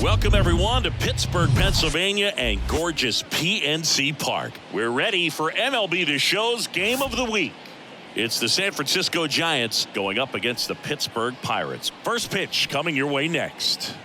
Welcome, everyone, to Pittsburgh, Pennsylvania and gorgeous PNC Park. We're ready for MLB The Show's Game of the Week. It's the San Francisco Giants going up against the Pittsburgh Pirates. First pitch coming your way next.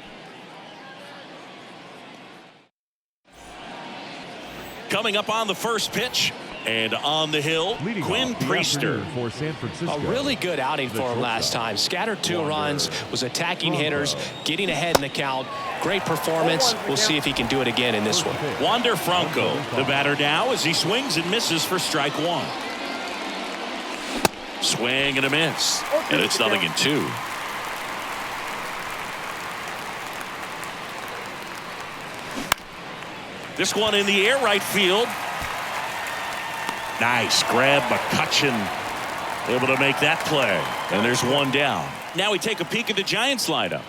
Coming up on the first pitch and on the hill, Quinn Priester. For San Francisco. A really good outing for him last time. Scattered 2 runs, was attacking hitters, getting ahead in the count. Great performance. We'll see if he can do it again in this one. Wander Franco, the batter now as he swings and misses for strike 1. Swing and a miss, and it's 0-2. This one in the air, right field. Nice grab, McCutchen able to make that play, and there's one down. Now we take a peek at the Giants lineup.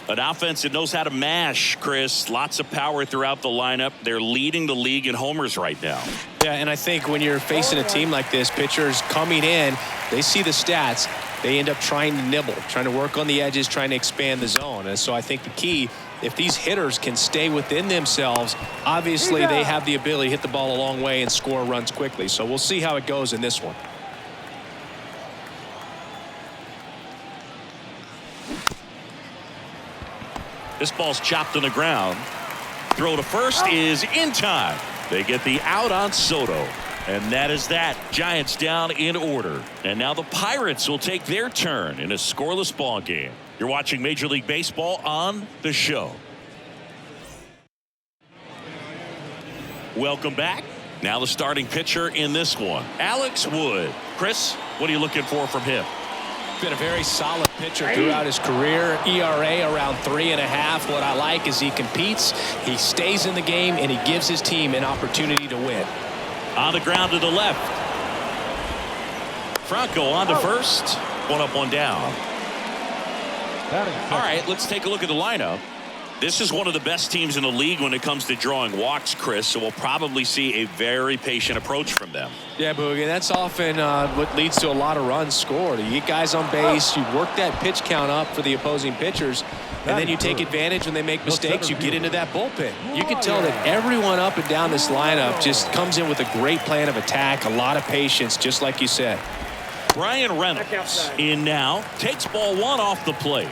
An offense that knows how to mash, Chris. Lots of power throughout the lineup. They're leading the league in homers right now. Yeah, and I think when you're facing a team like this, pitchers coming in, they see the stats. They end up trying to nibble, trying to work on the edges, trying to expand the zone. And so I think the key, if these hitters can stay within themselves, obviously they have the ability to hit the ball a long way and score runs quickly. So we'll see how it goes in this one. This ball's chopped on the ground. Throw to first is in time. They get the out on Soto. And that is that. Giants down in order. And now the Pirates will take their turn in a scoreless ball game. You're watching Major League Baseball on The Show. Welcome back. Now the starting pitcher in this one, Alex Wood. Chris, what are you looking for from him? Been a very solid pitcher throughout his career. ERA around 3.5. What I like is he competes, he stays in the game, and he gives his team an opportunity to win. On the ground to the left. Franco on to first. One up, one down. All right, let's take a look at the lineup. This is one of the best teams in the league when it comes to drawing walks, Chris, so we'll probably see a very patient approach from them. Yeah, Boogie, that's often what leads to a lot of runs scored. You get guys on base, you work that pitch count up for the opposing pitchers, and then you take advantage when they make mistakes. You get into that bullpen. You can tell that everyone up and down this lineup just comes in with a great plan of attack, a lot of patience, just like you said. Brian Reynolds in now, takes ball 1 off the plate.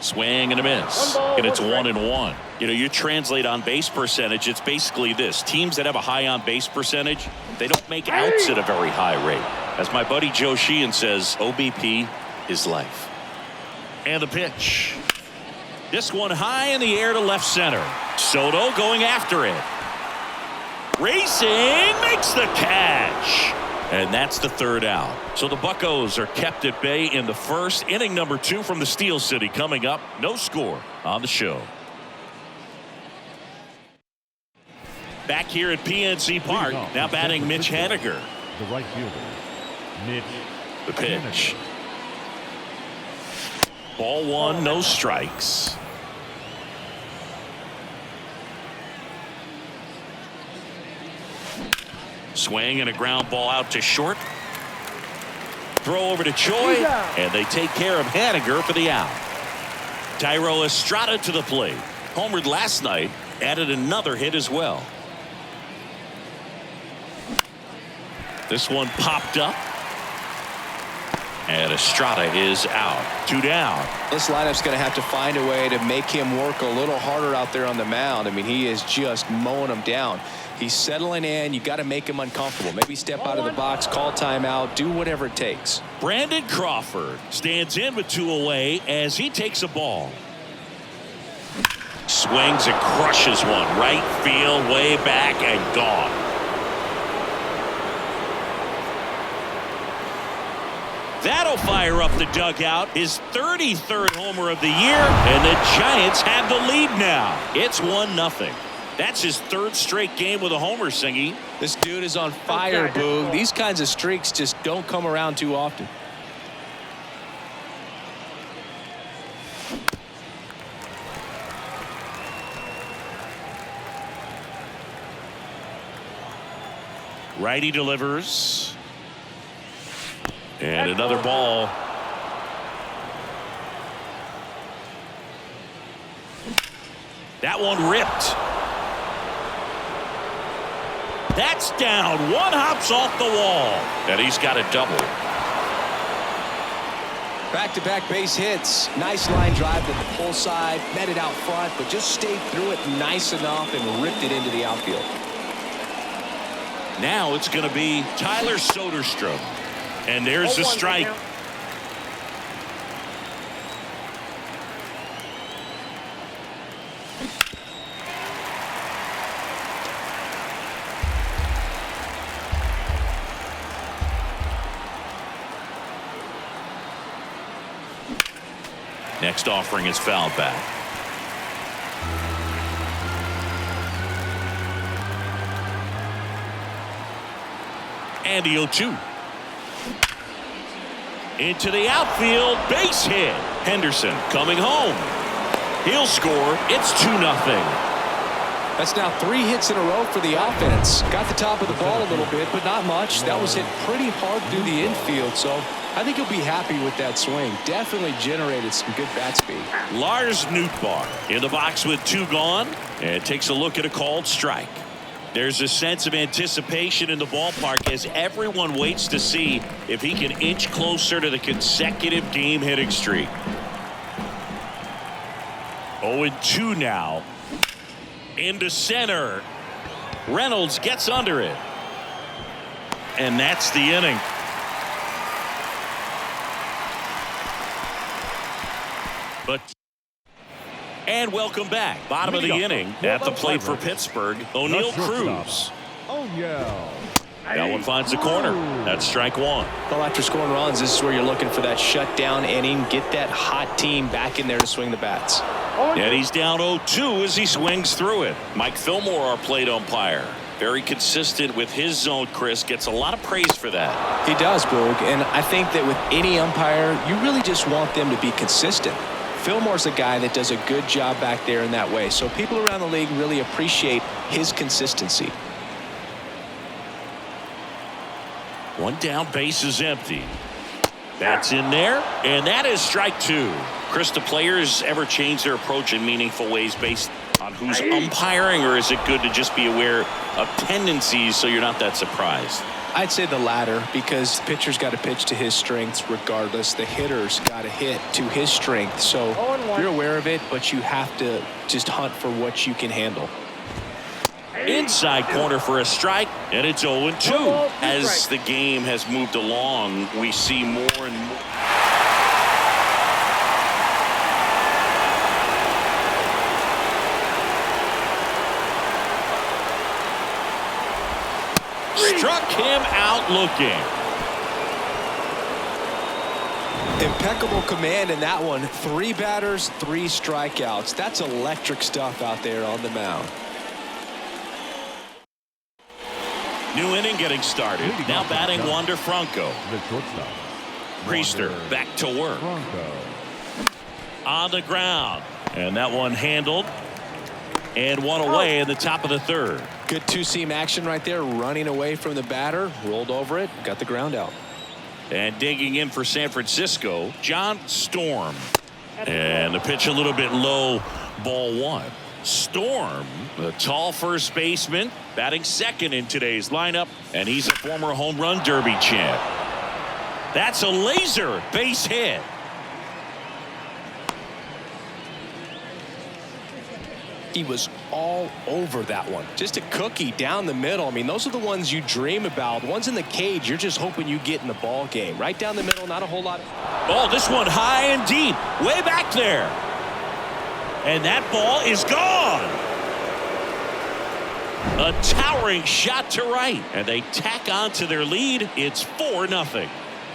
Swing and a miss, and it's 1-1. You know, you translate on base percentage, it's basically this. Teams that have a high on base percentage, they don't make outs at a very high rate. As my buddy Joe Sheehan says, OBP is life. And the pitch. This one high in the air to left center. Soto going after it. Racing, makes the catch. And that's the 3rd out. So the Buccos are kept at bay in the first. Inning number 2 from the Steel City coming up. No score on the show. Back here at PNC Park. Now batting Mitch Haniger. The right fielder, Mitch. The pitch. Ball 1, no strikes. Swing and a ground ball out to short. Throw over to Choi, and they take care of Haniger for the out. Thairo Estrada to the plate. Homered last night, added another hit as well. This one popped up. And Estrada is out. 2 down. This lineup's going to have to find a way to make him work a little harder out there on the mound. I mean, he is just mowing them down. He's settling in. You got to make him uncomfortable. Maybe step out of the box, call timeout, do whatever it takes. Brandon Crawford stands in with 2 away as he takes a ball. Swings and crushes one. Right field, way back and gone. That'll fire up the dugout. His 33rd homer of the year, and the Giants have the lead now. It's 1-0. That's his 3rd straight game with a homer, Singy. This dude is on fire, Boog. These kinds of streaks just don't come around too often. Righty delivers. And another ball. That one ripped. That's down. One hops off the wall. And he's got a double. Back-to-back base hits. Nice line drive to the pull side. Met it out front, but just stayed through it nice enough and ripped it into the outfield. Now it's going to be Tyler Soderstrom. And there's the strike. Next offering is fouled back. And the 0-2. Into the outfield, base hit. Henderson coming home. He'll score. It's 2-0. That's now 3 hits in a row for the offense. Got the top of the ball a little bit, but not much. That was hit pretty hard through the infield, so I think he'll be happy with that swing. Definitely generated some good bat speed. Lars Nootbaar in the box with 2 gone, and takes a look at a called strike. There's a sense of anticipation in the ballpark as everyone waits to see if he can inch closer to the consecutive game hitting streak. 0-2 now. Into center. Reynolds gets under it. And that's the inning. And welcome back. Bottom of the inning at the plate for Pittsburgh, O'Neill Cruz. Oh, yeah. That one finds the corner. That's strike 1. Well, after scoring runs, this is where you're looking for that shutdown inning. Get that hot team back in there to swing the bats. And he's down 0-2 as he swings through it. Mike Fillmore, our plate umpire. Very consistent with his zone, Chris. Gets a lot of praise for that. He does, Boog. And I think that with any umpire, you really just want them to be consistent. Fillmore's a guy that does a good job back there in that way. So people around the league really appreciate his consistency. One down, base is empty. That's in there, and that is strike 2. Chris, do players ever change their approach in meaningful ways based on who's umpiring, or is it good to just be aware of tendencies so you're not that surprised? I'd say the latter, because the pitcher's got to pitch to his strengths regardless. The hitter's got to hit to his strength. So you're aware of it, but you have to just hunt for what you can handle. Inside corner for a strike, and it's 0-2. As the game has moved along, we see more and more. Struck him out looking. Impeccable command in that one. 3 batters, 3 strikeouts. That's electric stuff out there on the mound. New inning getting started. Now batting Wander Franco. The shortstop. Priester back to work. Franco. On the ground. And that one handled. And one away in the top of the 3rd. Good 2-seam action right there. Running away from the batter. Rolled over it. Got the ground out. And digging in for San Francisco, John Storm. And the pitch a little bit low. Ball 1. Storm, the tall first baseman, batting 2nd in today's lineup, and he's a former home run derby champ. That's a laser base hit. He was all over that one. Just a cookie down the middle. I mean, those are the ones you dream about. The ones in the cage, you're just hoping you get in the ball game. Right down the middle, not a whole lot. Oh, this one high and deep, way back there. And that ball is gone. A towering shot to right. And they tack on to their lead. It's 4-0.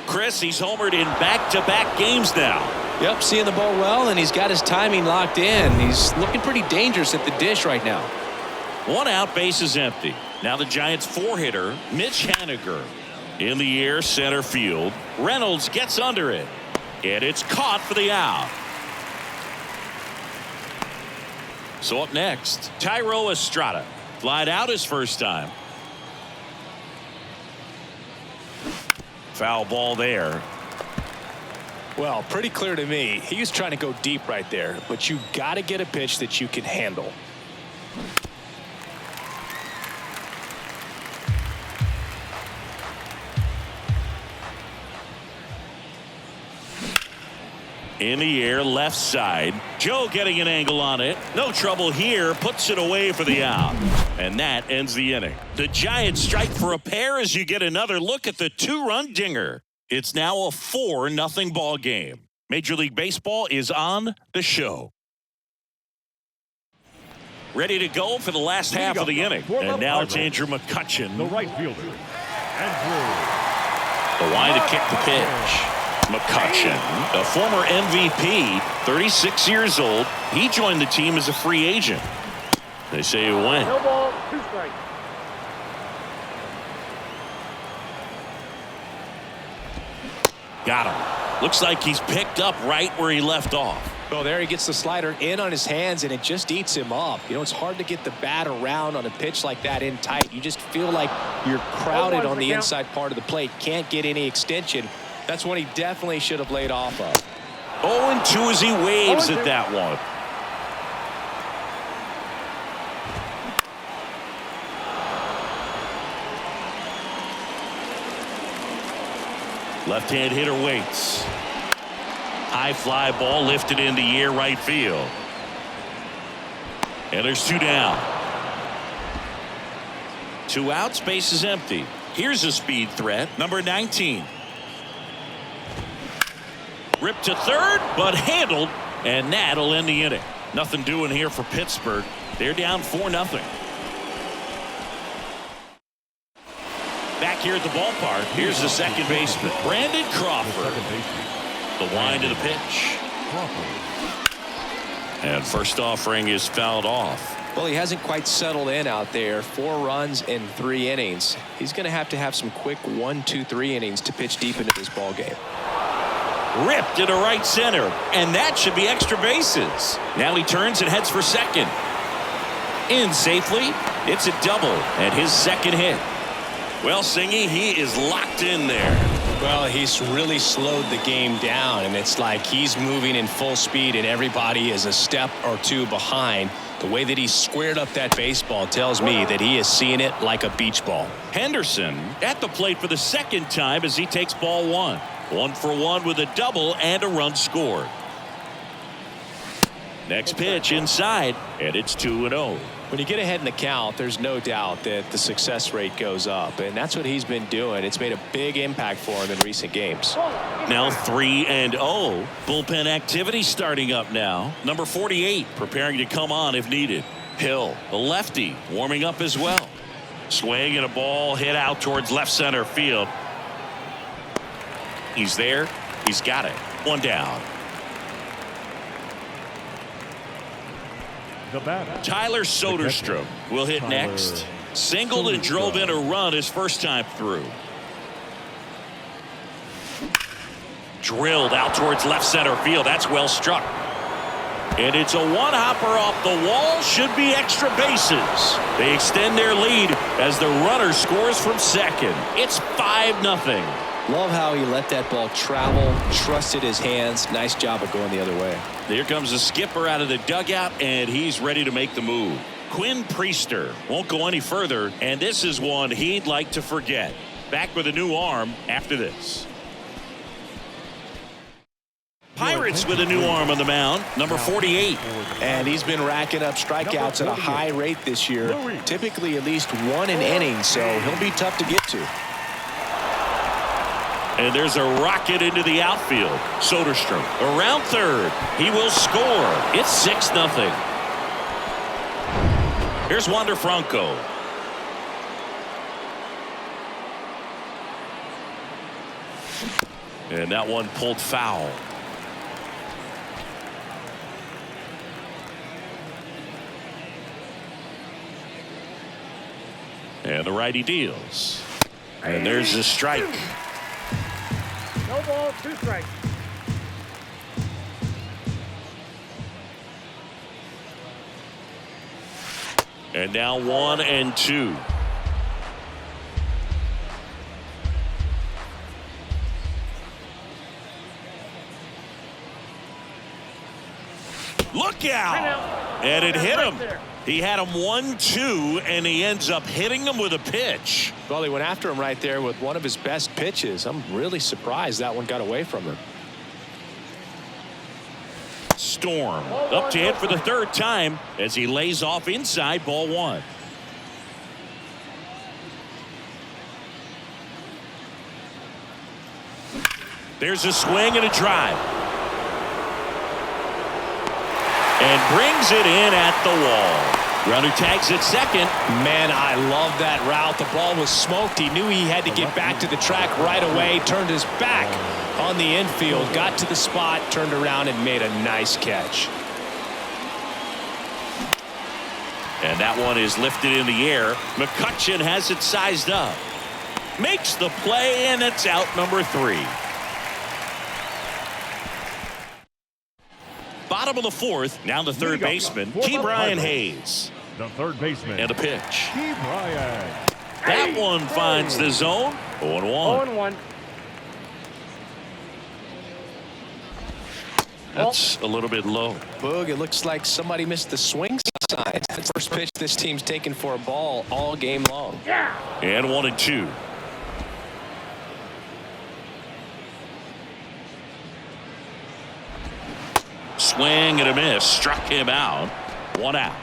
Chris, he's homered in back-to-back games now. Yep, seeing the ball well, and he's got his timing locked in. He's looking pretty dangerous at the dish right now. 1 out, base is empty. Now the Giants 4-hitter, Mitch Haniger. In the air, center field. Reynolds gets under it. And it's caught for the out. So up next, Thairo Estrada. Flied out his first time. Foul ball there. Well, pretty clear to me. He was trying to go deep right there, but you got to get a pitch that you can handle. In the air, left side. Joe getting an angle on it. No trouble here. Puts it away for the out. And that ends the inning. The Giants strike for a pair as you get another look at the two-run dinger. It's now a 4-0 ball game. Major League Baseball is on the show. Ready to go for the last half of the inning. And now it's Andrew McCutchen. The right fielder, Andrew. The line to kick the pitch. McCutchen, a former MVP, 36 years old. He joined the team as a free agent. They say he went. No ball, 2 strikes. Got him. Looks like he's picked up right where he left off. Well, there he gets the slider in on his hands, and it just eats him up. You know, it's hard to get the bat around on a pitch like that in tight. You just feel like you're crowded on the inside part of the plate. Can't get any extension. That's one he definitely should have laid off of. 0-2 as he waves at that one. Left-hand hitter waits. High fly ball lifted in the air right field. And there's 2 down. 2 outs, base is empty. Here's a speed threat, number 19. Ripped to third, but handled, and that'll end the inning. Nothing doing here for Pittsburgh. They're down 4-0. Back here at the ballpark, here's the second baseman, Brandon Crawford. The wind of the pitch. And first offering is fouled off. Well, he hasn't quite settled in out there. 4 runs in 3 innings. He's going to have some quick 1, 2, 3 innings to pitch deep into this ball game. Ripped into right center, and that should be extra bases. Now he turns and heads for second. In safely, it's a double and his second hit. Well, Singy, he is locked in there. Well, he's really slowed the game down, and it's like he's moving in full speed and everybody is a step or 2 behind. The way that he squared up that baseball tells me that he is seeing it like a beach ball. Henderson at the plate for the second time as he takes ball 1. 1 for 1 with a double and a run scored. Next pitch inside, and it's 2-0. When you get ahead in the count, there's no doubt that the success rate goes up, and that's what he's been doing. It's made a big impact for him in recent games. Now 3-0. Bullpen activity starting up now. Number 48 preparing to come on if needed. Hill, the lefty, warming up as well. Swing and a ball hit out towards left center field. He's there. He's got it. 1 down. The batter, Tyler Soderstrom will hit next. Singled and drove in a run his first time through. Drilled out towards left center field. That's well struck. And it's a 1-hopper off the wall. Should be extra bases. They extend their lead as the runner scores from second. It's 5-0. Love how he let that ball travel, trusted his hands. Nice job of going the other way. Here comes the skipper out of the dugout, and he's ready to make the move. Quinn Priester won't go any further, and this is one he'd like to forget. Back with a new arm after this. Pirates with a new arm on the mound, number 48. And he's been racking up strikeouts at a high rate this year, typically at least 1 an inning, so he'll be tough to get to. And there's a rocket into the outfield. Soderstrom around third. He will score. It's 6-0. Here's Wander Franco. And that one pulled foul. And the righty deals. And there's the strike. No ball, 2 strikes. And now 1-2. Look out. And it hit him. He had him 1-2, and he ends up hitting him with a pitch. Well, he went after him right there with one of his best pitches. I'm really surprised that one got away from him. Storm up to hit for the third time as he lays off inside, ball one. There's a swing and a drive. And brings it in at the wall. Runner tags at second. Man, I love that route. The ball was smoked. He knew he had to get back to the track right away. Turned his back on the infield. Got to the spot, turned around, and made a nice catch. And that one is lifted in the air. McCutchen has it sized up. Makes the play, and it's out number 3. Bottom of the fourth, now the third baseman, Ke'Bryan Hayes. The third baseman. And a pitch. Ke'Bryan. That one finds the zone. 0-1. 0-1. That's a little bit low. Boog, it looks like somebody missed the swing sign. The first pitch this team's taken for a ball all game long. And 1-2. Swing and a miss. Struck him out. 1 out.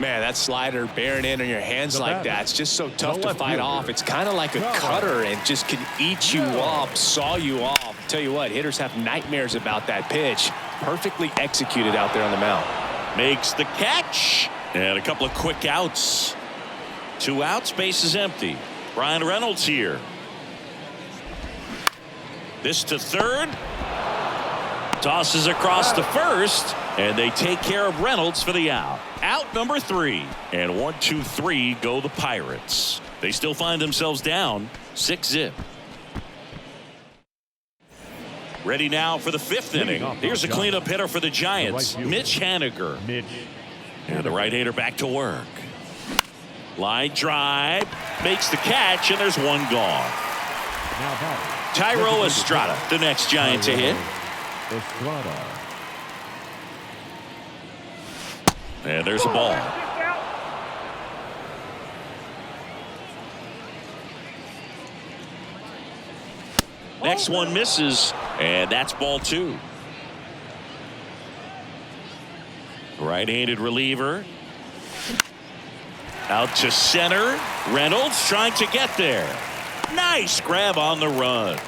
Man, that slider bearing in on your hands like that, it's just so tough to fight off. It's kind of like a cutter and just can eat you up, saw you off. Tell you what, hitters have nightmares about that pitch. Perfectly executed out there on the mound. Makes the catch. And a couple of quick outs. 2 outs, base is empty. Bryan Reynolds here. This to third. Tosses across to first, and they take care of Reynolds for the out. Out number 3. And 1-2-3 go the Pirates. They still find themselves down 6-zip. Ready now for the 5th inning. Here's a cleanup hitter for the Giants, Mitch Haniger. And the right-hander back to work. Line drive, makes the catch, and there's one gone. Thairo Estrada, the next Giant to hit. Estrada. And there's a ball. Next one misses, and that's ball 2. Right-handed reliever. Out to center. Reynolds trying to get there. Nice grab on the run.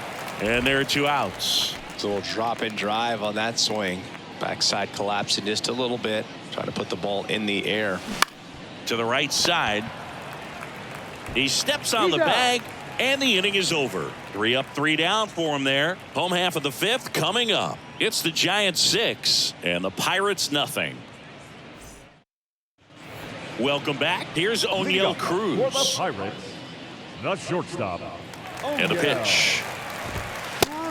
And there are 2 outs. It's a little drop and drive on that swing. Backside collapsing just a little bit. Trying to put the ball in the air. To the right side. He steps on the bag, and the inning is over. 3 up, 3 down for him there. Home half of the 5th coming up. It's the Giants 6 and the Pirates nothing. Welcome back. Here's O'Neill Cruz. For the Pirates, the shortstop. And the pitch.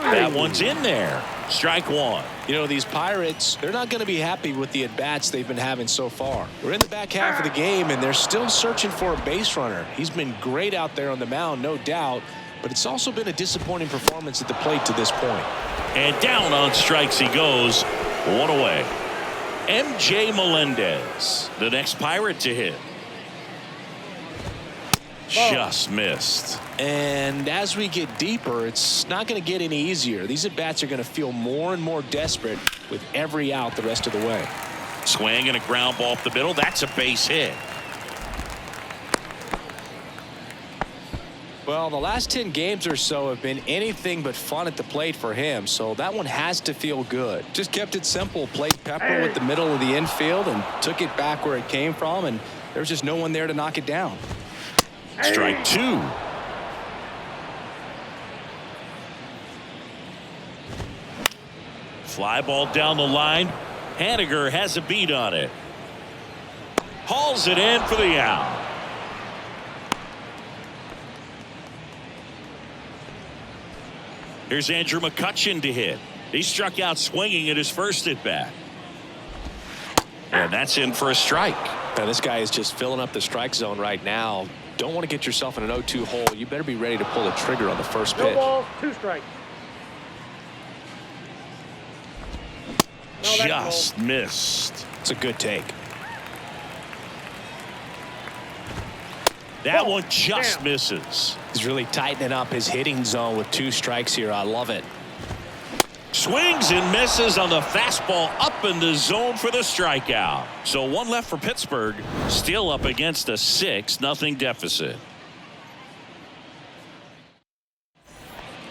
That one's in there. Strike 1. You know, these Pirates, they're not going to be happy with the at-bats they've been having so far. We're in the back half of the game, and they're still searching for a base runner. He's been great out there on the mound, no doubt, but it's also been a disappointing performance at the plate to this point. And down on strikes he goes. 1 away. MJ Melendez, the next Pirate to hit. Just missed. And as we get deeper, it's not going to get any easier. These at-bats are going to feel more and more desperate with every out the rest of the way. Swing and a ground ball up the middle. That's a base hit. Well, the last 10 games or so have been anything but fun at the plate for him, so that one has to feel good. Just kept it simple, played pepper with the middle of the infield and took it back where it came from, and there's just no one there to knock it down. Strike 2. Fly ball down the line. Haniger has a beat on it. Hauls it in for the out. Here's Andrew McCutchen to hit. He struck out swinging at his first at bat. And that's in for a strike. Now, this guy is just filling up the strike zone right now. Don't want to get yourself in an 0-2 hole. You better be ready to pull the trigger on the first pitch. No balls, 2 strikes. just missed. It's a good take. That one just misses. He's really tightening up his hitting zone with 2 strikes here. I love it. Swings and misses on the fastball up in the zone for the strikeout. So 1 left for Pittsburgh, still up against a 6-0 deficit.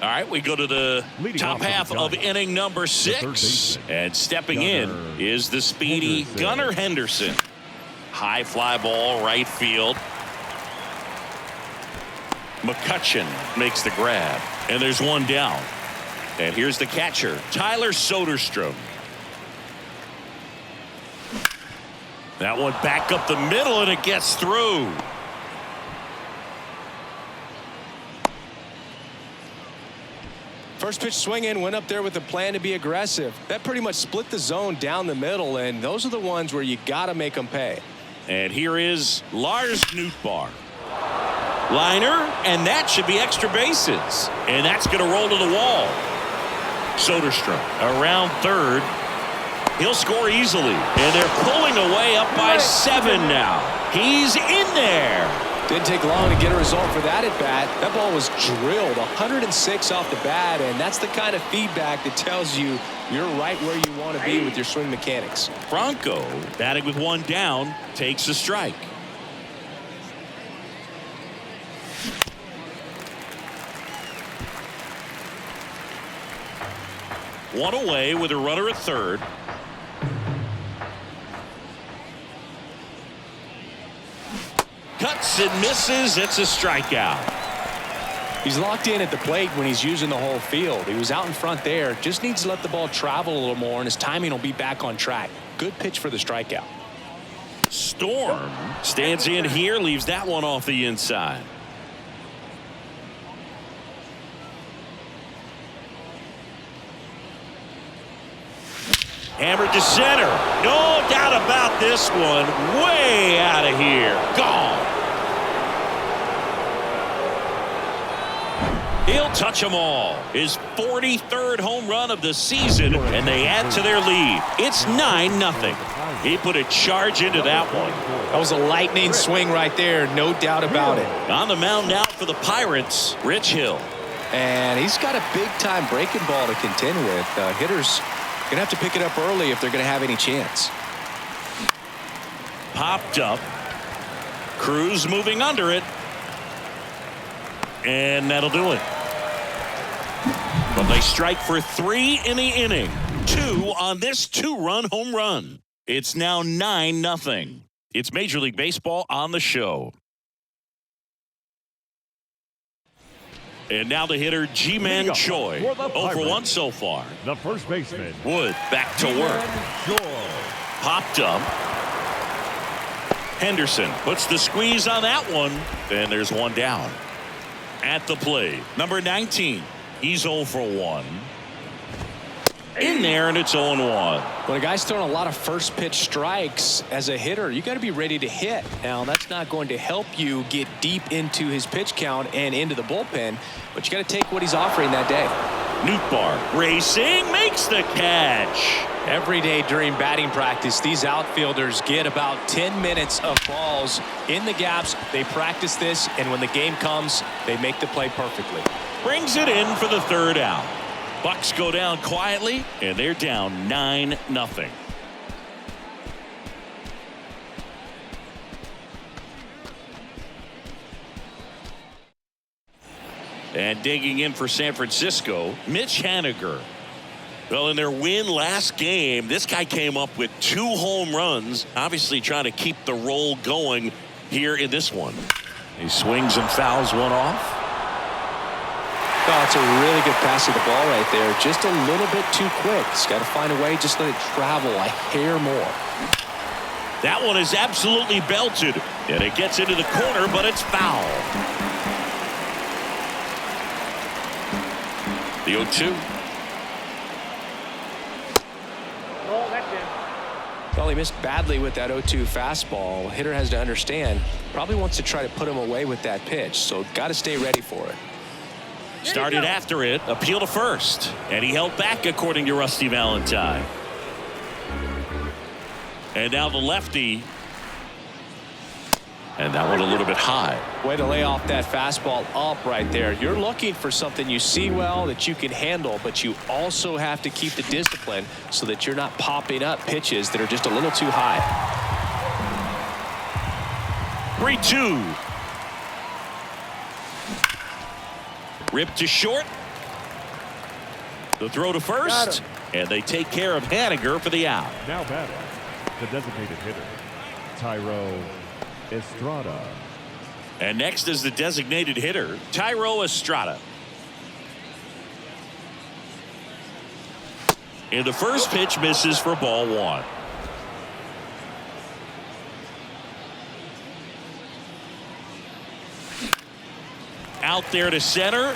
All right, we go to the top half of inning number 6. And stepping in is the speedy Gunnar Henderson. High fly ball, right field. McCutchen makes the grab. And there's 1 down. And here's the catcher, Tyler Soderstrom. That one back up the middle, and it gets through. First pitch swinging, went up there with a plan to be aggressive. That pretty much split the zone down the middle, and those are the ones where you got to make them pay. And here is Lars Nootbaar. Liner, and that should be extra bases. And that's going to roll to the wall. Soderstrom around third. He'll score easily. And they're pulling away up by 7 now. He's in there. Didn't take long to get a result for that at bat. That ball was drilled 106 off the bat, and that's the kind of feedback that tells you you're right where you want to be with your swing mechanics. Franco, batting with 1 down, takes a strike. One away with a runner at third. Cuts and misses. It's a strikeout. He's locked in at the plate when he's using the whole field. He was out in front there. Just needs to let the ball travel a little more, and his timing will be back on track. Good pitch for the strikeout. Storm stands in here, leaves that one off the inside. Hammered to center. No doubt about this one. Way out of here. Gone. He'll touch them all. His 43rd home run of the season, and they add to their lead. It's 9-0. He put a charge into that one. That was a lightning swing right there, no doubt about it. On the mound now for the Pirates, Rich Hill. And he's got a big-time breaking ball to contend with. Hitters going to have to pick it up early if they're going to have any chance. Popped up. Cruz moving under it. And that'll do it. But they strike for 3 in the inning. 2 on this 2-run home run. It's now 9-0. It's Major League Baseball on the show. And now the hitter, Ji-Man Choi. 0-for-1 so far. The first baseman, Wood back to work. Popped up. Henderson puts the squeeze on that one. And there's 1 down. At the plate, number 19. He's 0-for-1. In there, and it's 0-1. When a guy's throwing a lot of first pitch strikes as a hitter, you got to be ready to hit. Now, that's not going to help you get deep into his pitch count and into the bullpen, but you got to take what he's offering that day. Nootbaar racing, makes the catch. Every day during batting practice, these outfielders get about 10 minutes of balls in the gaps. They practice this, and when the game comes, they make the play perfectly. Brings it in for the 3rd out. Bucks go down quietly, and they're down 9-0. And digging in for San Francisco, Mitch Haniger. Well, in their win last game, this guy came up with 2 home runs, obviously trying to keep the roll going here in this one. He swings and fouls one off. Oh, it's a really good pass of the ball right there. Just a little bit too quick. He's got to find a way, just let it travel a hair more. That one is absolutely belted, and it gets into the corner, but it's foul. The 0-2. Oh, that's in. Well, he missed badly with that 0-2 fastball. Hitter has to understand, probably wants to try to put him away with that pitch, so got to stay ready for it. Started after it, appeal to first, and he held back according to Rusty Valentine. And now the lefty. And that one a little bit high. Way to lay off that fastball up right there. You're looking for something you see well that you can handle, but you also have to keep the discipline so that you're not popping up pitches that are just a little too high. 3-2. Ripped to short. The throw to first. And they take care of Haniger for the out. Now batting, the designated hitter, Thairo Estrada. And next is the designated hitter, Thairo Estrada. And the first pitch misses for ball one. Out there to center.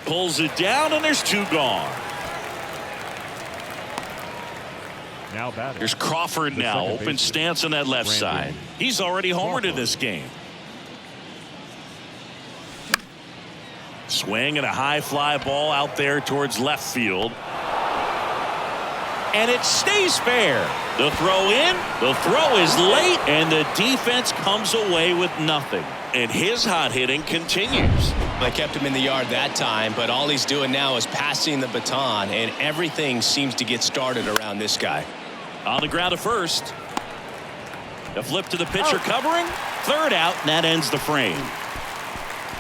Pulls it down, and there's two gone. Now batting. Here's Crawford now, open stance on that left side. He's already homered in this game. Swing and a high fly ball out there towards left field. And it stays fair. The throw in, the throw is late, and the defense comes away with nothing. And his hot hitting continues. They kept him in the yard that time, but all he's doing now is passing the baton, and everything seems to get started around this guy. On the ground to first. The flip to the pitcher covering. Third out, and that ends the frame.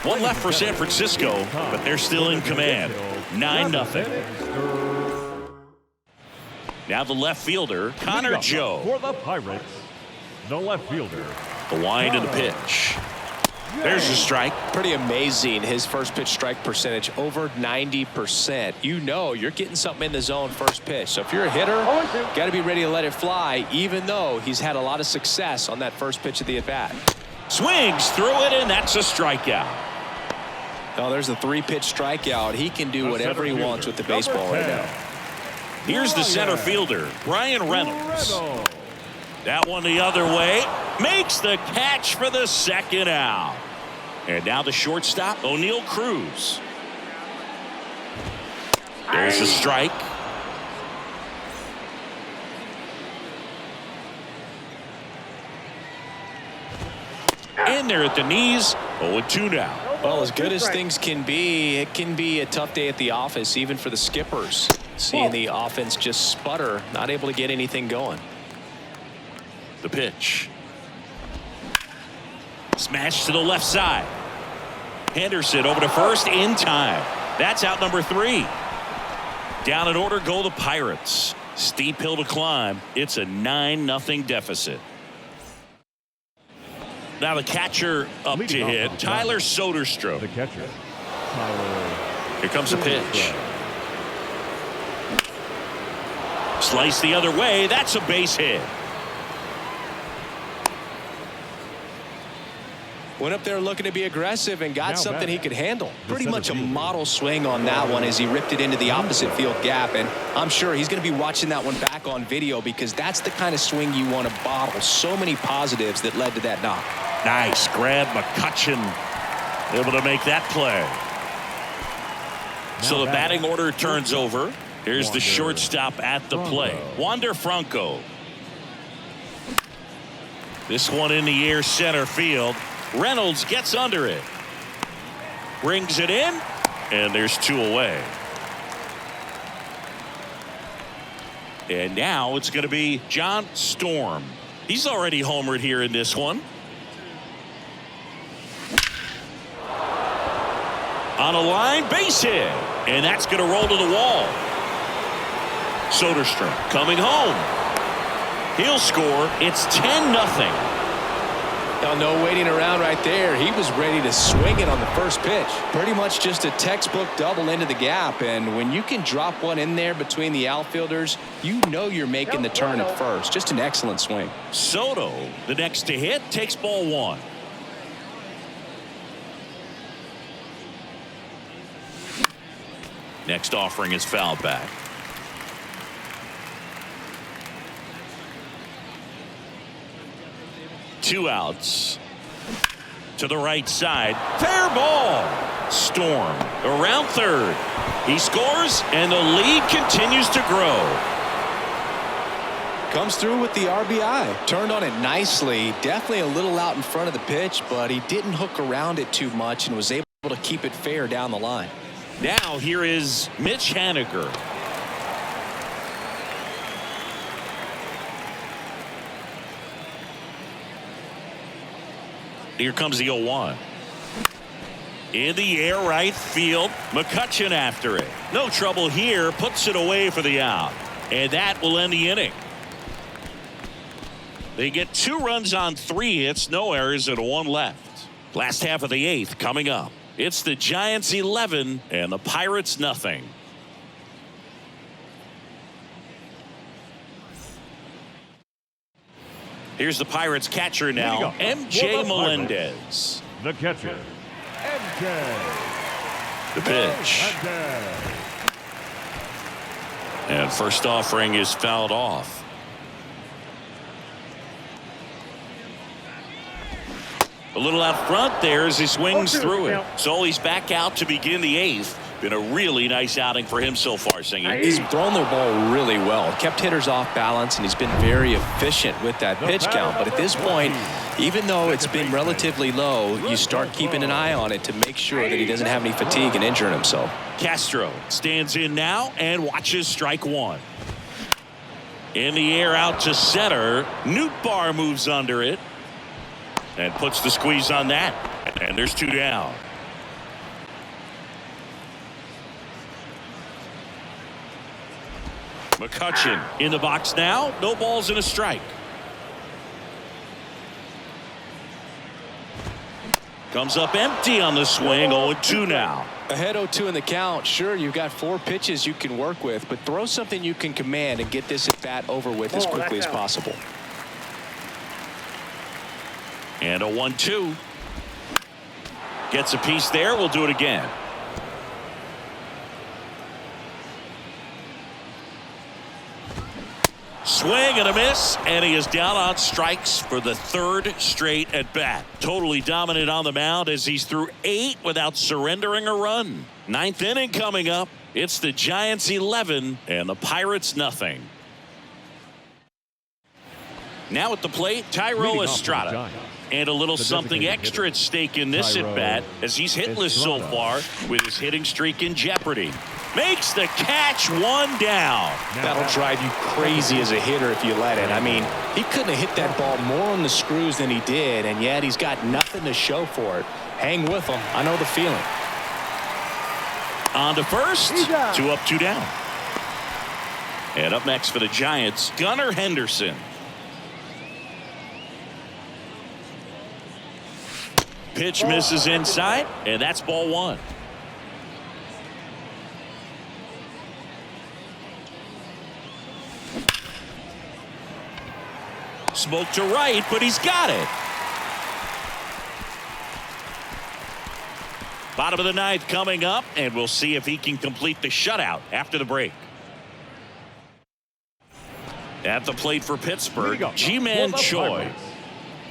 One left for San Francisco, but they're still in command. 9-0. Now the left fielder, Connor Joe. For the Pirates, the left fielder. The wind and the pitch. There's a strike. Pretty amazing. His first pitch strike percentage over 90%. You know you're getting something in the zone first pitch. So if you're a hitter, got to be ready to let it fly, even though he's had a lot of success on that first pitch of the at bat. Swings through it, and that's a strikeout. Oh, there's a 3-pitch strikeout. He can do whatever he wants with the baseball right now. Here's the center fielder, Brian Reynolds. That one the other way. Makes the catch for the second out. And now the shortstop, O'Neal Cruz. There's a strike. In there at the knees. 0-2 now. Well, as good as things can be, it can be a tough day at the office, even for the skippers. Seeing the offense just sputter, not able to get anything going. The pitch. Smash to the left side. Henderson over to first in time. That's out number 3. Down in order go the Pirates. Steep hill to climb. It's a 9-0 deficit. Now the catcher up to hit, Tyler Soderstrom. The catcher, Tyler. Here comes a pitch. Slice the other way. That's a base hit. Went up there looking to be aggressive and got something he could handle. Pretty much a fielder. model swing on that one as he ripped it into the opposite field gap. And I'm sure he's going to be watching that one back on video because that's the kind of swing you want to bottle. So many positives that led to that knock. Nice grab. McCutchen able to make that play. So the batting order turns over. Here's the shortstop at the plate, Wander Franco. This one in the air center field. Reynolds gets under it. Brings it in. And there's 2 away. And now it's going to be John Storm. He's already homered here in this one. On a line, base hit. And that's going to roll to the wall. Soderstrom coming home. He'll score. It's 10-0. No waiting around right there. He was ready to swing it on the first pitch. Pretty much just a textbook double into the gap. And when you can drop one in there between the outfielders, you know you're making the turn at first. Just an excellent swing. Soto, the next to hit, takes ball 1. Next offering is foul back. Two outs. To the right side. Fair ball. Storm around third. He scores, and the lead continues to grow. Comes through with the RBI. Turned on it nicely. Definitely a little out in front of the pitch, but he didn't hook around it too much and was able to keep it fair down the line. Now here is Mitch Haniger. Here comes the 0-1. In the air, right field. McCutchen after it. No trouble here. Puts it away for the out. And that will end the inning. They get 2 runs on 3 hits, no errors, and 1 left. Last half of the 8th coming up. It's the Giants 11 and the Pirates nothing. Here's the Pirates catcher now, MJ Melendez. The catcher, MJ. The pitch. And first offering is fouled off. A little out front there as he swings through it. So he's back out to begin the 8th. Been a really nice outing for him so far, Singy. He's thrown the ball really well. Kept hitters off balance, and he's been very efficient with that pitch count. But at this point, even though it's been relatively low, you start keeping an eye on it to make sure that he doesn't have any fatigue and injuring himself. Castro stands in now and watches strike 1. In the air out to center. Nootbaar moves under it and puts the squeeze on that. And there's 2 down. McCutchen in the box now. No balls and a strike. Comes up empty on the swing. 0-2 now. Ahead 0-2 in the count. Sure, you've got 4 pitches you can work with, but throw something you can command and get this at bat over with as quickly as possible. And a 1-2. Gets a piece there. We'll do it again. Swing and a miss, and he is down on strikes for the 3rd straight at bat. Totally dominant on the mound as he's through 8 without surrendering a run. 9th inning coming up. It's the Giants 11 and the Pirates nothing. Now at the plate, Thairo Estrada. And a little something extra at stake in this at bat as he's hitless so far with his hitting streak in jeopardy. Makes the catch, 1 down. That'll drive you crazy as a hitter if you let it. I mean, he couldn't have hit that ball more on the screws than he did, and yet he's got nothing to show for it. Hang with him. I know the feeling. On to first. 2 up, 2 down. And up next for the Giants, Gunnar Henderson. Pitch misses inside, and that's ball 1. Smoke to right, but he's got it. Bottom of the 9th coming up, and we'll see if he can complete the shutout after the break. At the plate for Pittsburgh, Ji-Man Choi.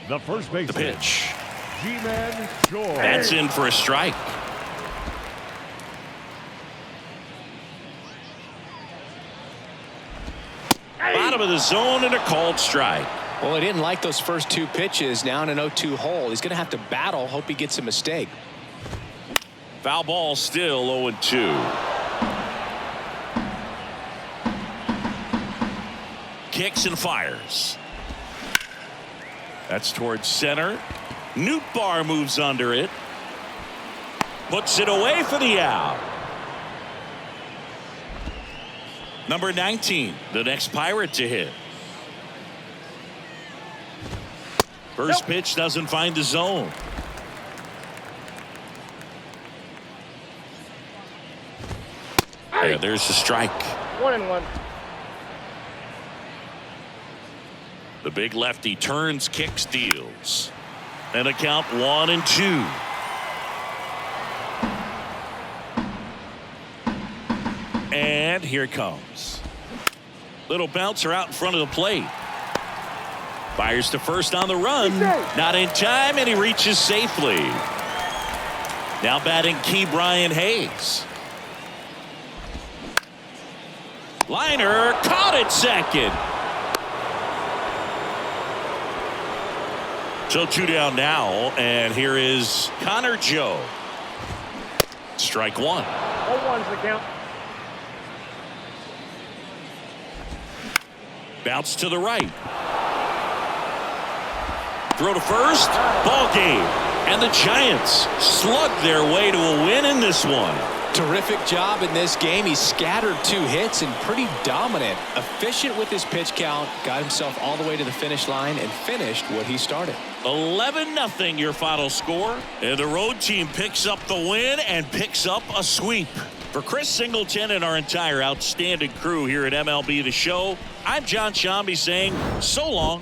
The first base. The pitch. Ji-Man Choi. That's in for a strike. Bottom of the zone and a called strike. Well, he didn't like those first 2 pitches. Now in an 0-2 hole, he's going to have to battle. Hope he gets a mistake. Foul ball still 0-2. Kicks and fires. That's towards center. Nootbaar moves under it. Puts it away for the out. Number 19, the next Pirate to hit. First pitch doesn't find the zone. Yeah, there's the strike. 1-1. The big lefty turns, kicks, deals. And a count 1-2. And here it comes. Little bouncer out in front of the plate. Fires to first on the run. Not in time, and he reaches safely. Now batting Ke'Bryan Hayes. Liner caught at second. So 2 down now, and here is Connor Joe. Strike 1. 0-1's the count. Bounce to the right. Throw to first. Ball game. And the Giants slug their way to a win in this one. Terrific job in this game. He scattered 2 hits and pretty dominant. Efficient with his pitch count. Got himself all the way to the finish line and finished what he started. 11-0 your final score. And the road team picks up the win and picks up a sweep. For Chris Singleton and our entire outstanding crew here at MLB The Show, I'm John Shambi saying so long.